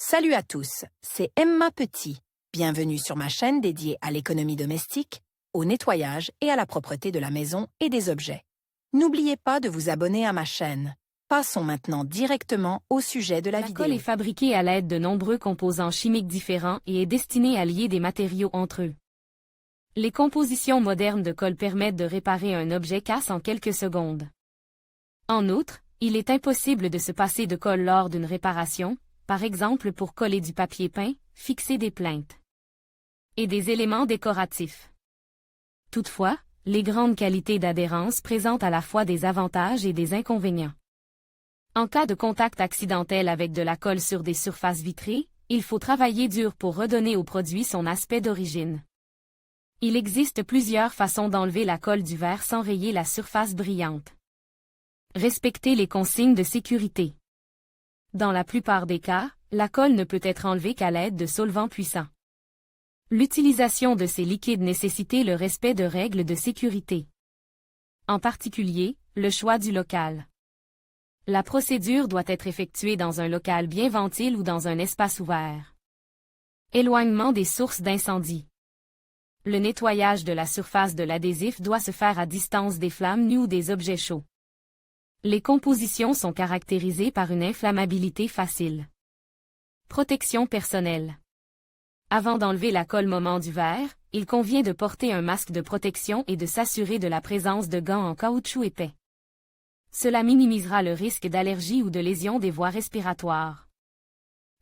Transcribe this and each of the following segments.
Salut à tous, c'est Emma Petit. Bienvenue sur ma chaîne dédiée à l'économie domestique, au nettoyage et à la propreté de la maison et des objets. N'oubliez pas de vous abonner à ma chaîne. Passons maintenant directement au sujet de la vidéo. La colle est fabriquée à l'aide de nombreux composants chimiques différents et est destinée à lier des matériaux entre eux. Les compositions modernes de colle permettent de réparer un objet casse en quelques secondes. En outre, il est impossible de se passer de colle lors d'une réparation, par exemple pour coller du papier peint, fixer des plinthes et des éléments décoratifs. Toutefois, les grandes qualités d'adhérence présentent à la fois des avantages et des inconvénients. En cas de contact accidentel avec de la colle sur des surfaces vitrées, il faut travailler dur pour redonner au produit son aspect d'origine. Il existe plusieurs façons d'enlever la colle du verre sans rayer la surface brillante. Respectez les consignes de sécurité. Dans la plupart des cas, la colle ne peut être enlevée qu'à l'aide de solvants puissants. L'utilisation de ces liquides nécessite le respect de règles de sécurité. En particulier, le choix du local. La procédure doit être effectuée dans un local bien ventilé ou dans un espace ouvert. Éloignement des sources d'incendie. Le nettoyage de la surface de l'adhésif doit se faire à distance des flammes nues ou des objets chauds. Les compositions sont caractérisées par une inflammabilité facile. Protection personnelle. Avant d'enlever la colle moment du verre, il convient de porter un masque de protection et de s'assurer de la présence de gants en caoutchouc épais. Cela minimisera le risque d'allergie ou de lésion des voies respiratoires.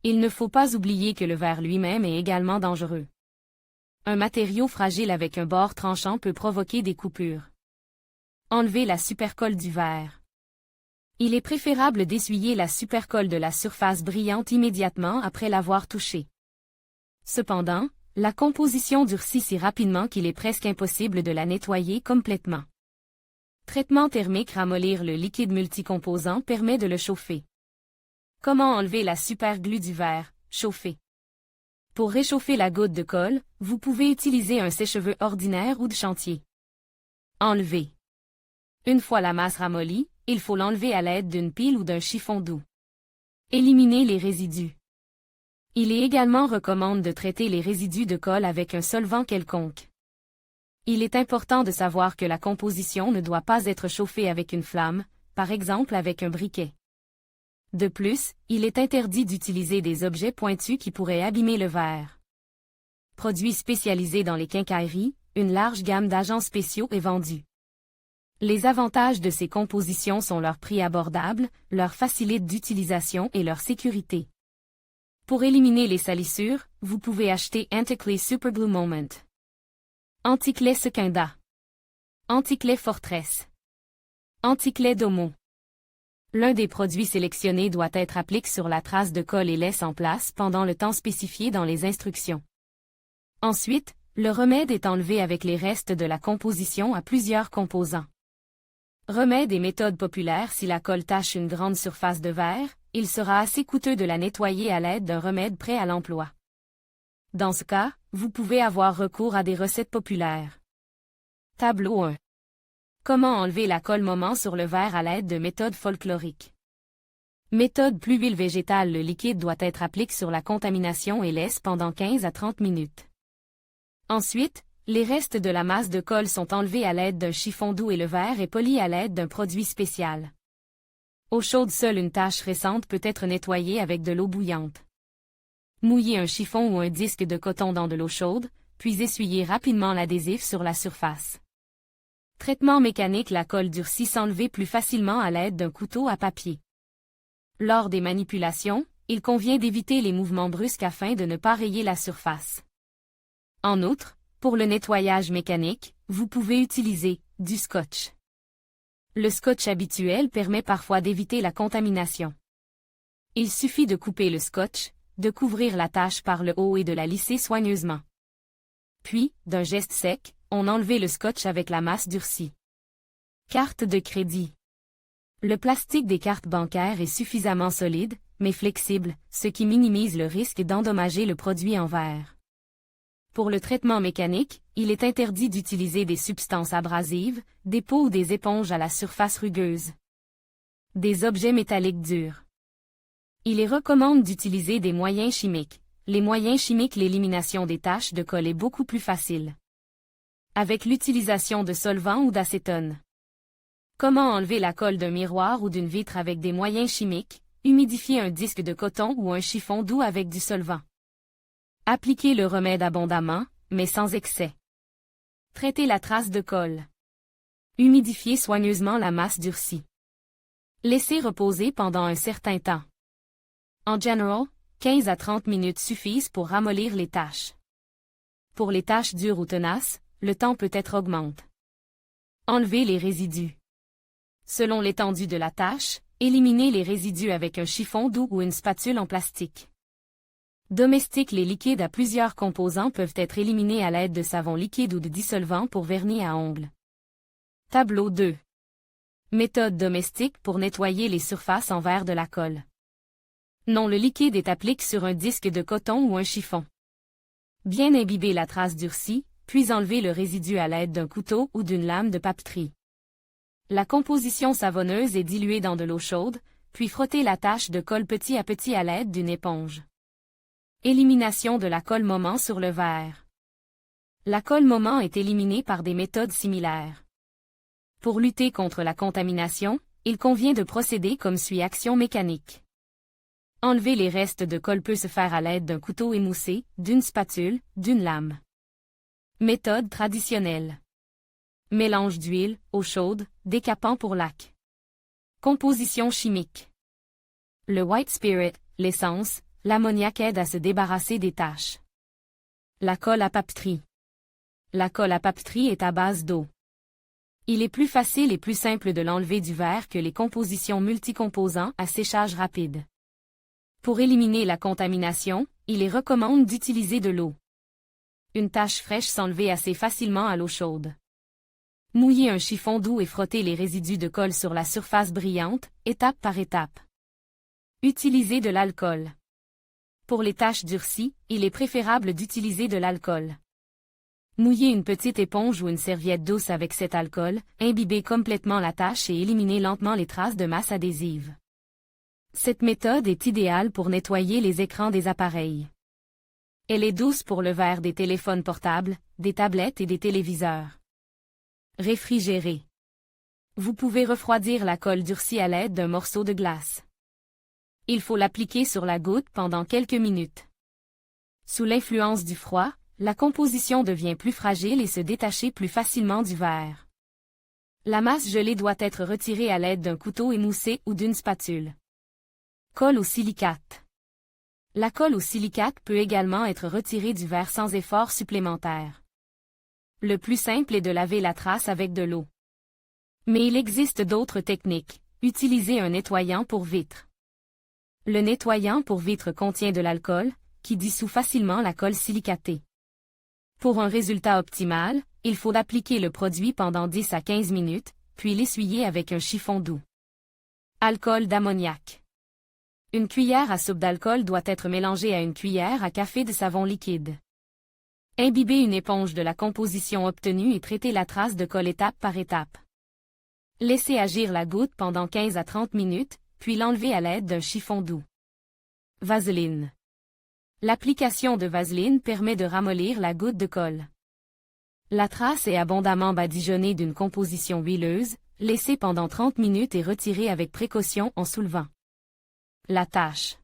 Il ne faut pas oublier que le verre lui-même est également dangereux. Un matériau fragile avec un bord tranchant peut provoquer des coupures. Enlever la supercolle du verre. Il est préférable d'essuyer la supercolle de la surface brillante immédiatement après l'avoir touchée. Cependant, la composition durcit si rapidement qu'il est presque impossible de la nettoyer complètement. Traitement thermique. Ramollir le liquide multicomposant permet de le chauffer. Comment enlever la superglue du verre? Chauffer. Pour réchauffer la goutte de colle, vous pouvez utiliser un sèche-cheveux ordinaire ou de chantier. Enlever. Une fois la masse ramollie, il faut l'enlever à l'aide d'une pile ou d'un chiffon doux. Éliminer les résidus. Il est également recommandé de traiter les résidus de colle avec un solvant quelconque. Il est important de savoir que la composition ne doit pas être chauffée avec une flamme, par exemple avec un briquet. De plus, il est interdit d'utiliser des objets pointus qui pourraient abîmer le verre. Produits spécialisés dans les quincailleries, une large gamme d'agents spéciaux est vendue. Les avantages de ces compositions sont leur prix abordable, leur facilité d'utilisation et leur sécurité. Pour éliminer les salissures, vous pouvez acheter Anticlay Superglue Moment. Anticlay Sequinda. Anticlay Fortress. Anticlay Domo. L'un des produits sélectionnés doit être appliqué sur la trace de colle et laisse en place pendant le temps spécifié dans les instructions. Ensuite, le remède est enlevé avec les restes de la composition à plusieurs composants. Remède et méthode populaire. Si la colle tache une grande surface de verre, il sera assez coûteux de la nettoyer à l'aide d'un remède prêt à l'emploi. Dans ce cas, vous pouvez avoir recours à des recettes populaires. Tableau 1. Comment enlever la colle moment sur le verre à l'aide de méthodes folkloriques. Méthode plus huile végétale. Le liquide doit être appliqué sur la contamination et laisse pendant 15 à 30 minutes. Ensuite, les restes de la masse de colle sont enlevés à l'aide d'un chiffon doux et le verre est poli à l'aide d'un produit spécial. Eau chaude. Seule une tache récente peut être nettoyée avec de l'eau bouillante. Mouillez un chiffon ou un disque de coton dans de l'eau chaude, puis essuyez rapidement l'adhésif sur la surface. Traitement mécanique. La colle durcit s'enlever plus facilement à l'aide d'un couteau à papier. Lors des manipulations, il convient d'éviter les mouvements brusques afin de ne pas rayer la surface. En outre, pour le nettoyage mécanique, vous pouvez utiliser du scotch. Le scotch habituel permet parfois d'éviter la contamination. Il suffit de couper le scotch, de couvrir la tache par le haut et de la lisser soigneusement. Puis, d'un geste sec, on enlève le scotch avec la masse durcie. Carte de crédit. Le plastique des cartes bancaires est suffisamment solide, mais flexible, ce qui minimise le risque d'endommager le produit en verre. Pour le traitement mécanique, il est interdit d'utiliser des substances abrasives, des pots ou des éponges à la surface rugueuse. Des objets métalliques durs. Il est recommande d'utiliser des moyens chimiques. Les moyens chimiques, l'élimination des taches de colle est beaucoup plus facile. Avec l'utilisation de solvant ou d'acétone. Comment enlever la colle d'un miroir ou d'une vitre avec des moyens chimiques? Humidifier un disque de coton ou un chiffon doux avec du solvant. Appliquer le remède abondamment, mais sans excès. Traiter la trace de colle. Humidifier soigneusement la masse durcie. Laisser reposer pendant un certain temps. En général, 15 à 30 minutes suffisent pour ramollir les taches. Pour les taches dures ou tenaces, le temps peut être augmenté. Enlever les résidus. Selon l'étendue de la tache, éliminez les résidus avec un chiffon doux ou une spatule en plastique. Domestique, les liquides à plusieurs composants peuvent être éliminés à l'aide de savon liquide ou de dissolvant pour vernis à ongles. Tableau 2. Méthode domestique pour nettoyer les surfaces en verre de la colle. Non, le liquide est appliqué sur un disque de coton ou un chiffon. Bien imbiber la trace durcie, puis enlever le résidu à l'aide d'un couteau ou d'une lame de papeterie. La composition savonneuse est diluée dans de l'eau chaude, puis frotter la tache de colle petit à petit à l'aide d'une éponge. Élimination de la colle moment sur le verre. La colle moment est éliminée par des méthodes similaires. Pour lutter contre la contamination, il convient de procéder comme suit: action mécanique. Enlever les restes de colle peut se faire à l'aide d'un couteau émoussé, d'une spatule, d'une lame. Méthode traditionnelle. Mélange d'huile, eau chaude, décapant pour lac. Composition chimique. Le white spirit, l'essence, l'ammoniac aide à se débarrasser des taches. La colle à papeterie. La colle à papeterie est à base d'eau. Il est plus facile et plus simple de l'enlever du verre que les compositions multicomposants à séchage rapide. Pour éliminer la contamination, il est recommandé d'utiliser de l'eau. Une tache fraîche s'enlever assez facilement à l'eau chaude. Mouiller un chiffon doux et frotter les résidus de colle sur la surface brillante, étape par étape. Utiliser de l'alcool. Pour les taches durcies, il est préférable d'utiliser de l'alcool. Mouiller une petite éponge ou une serviette douce avec cet alcool, imbiber complètement la tache et éliminer lentement les traces de masse adhésive. Cette méthode est idéale pour nettoyer les écrans des appareils. Elle est douce pour le verre des téléphones portables, des tablettes et des téléviseurs. Réfrigérer. Vous pouvez refroidir la colle durcie à l'aide d'un morceau de glace. Il faut l'appliquer sur la goutte pendant quelques minutes. Sous l'influence du froid, la composition devient plus fragile et se détacher plus facilement du verre. La masse gelée doit être retirée à l'aide d'un couteau émoussé ou d'une spatule. Colle au silicate. La colle au silicate peut également être retirée du verre sans effort supplémentaire. Le plus simple est de laver la trace avec de l'eau. Mais il existe d'autres techniques. Utilisez un nettoyant pour vitre. Le nettoyant pour vitre contient de l'alcool, qui dissout facilement la colle silicatée. Pour un résultat optimal, il faut appliquer le produit pendant 10 à 15 minutes, puis l'essuyer avec un chiffon doux. Alcool d'ammoniac. Une cuillère à soupe d'alcool doit être mélangée à une cuillère à café de savon liquide. Imbibez une éponge de la composition obtenue et traitez la trace de colle étape par étape. Laissez agir la goutte pendant 15 à 30 minutes, puis l'enlever à l'aide d'un chiffon doux. Vaseline. L'application de vaseline permet de ramollir la goutte de colle. La trace est abondamment badigeonnée d'une composition huileuse, laissée pendant 30 minutes et retirée avec précaution en soulevant. La tache.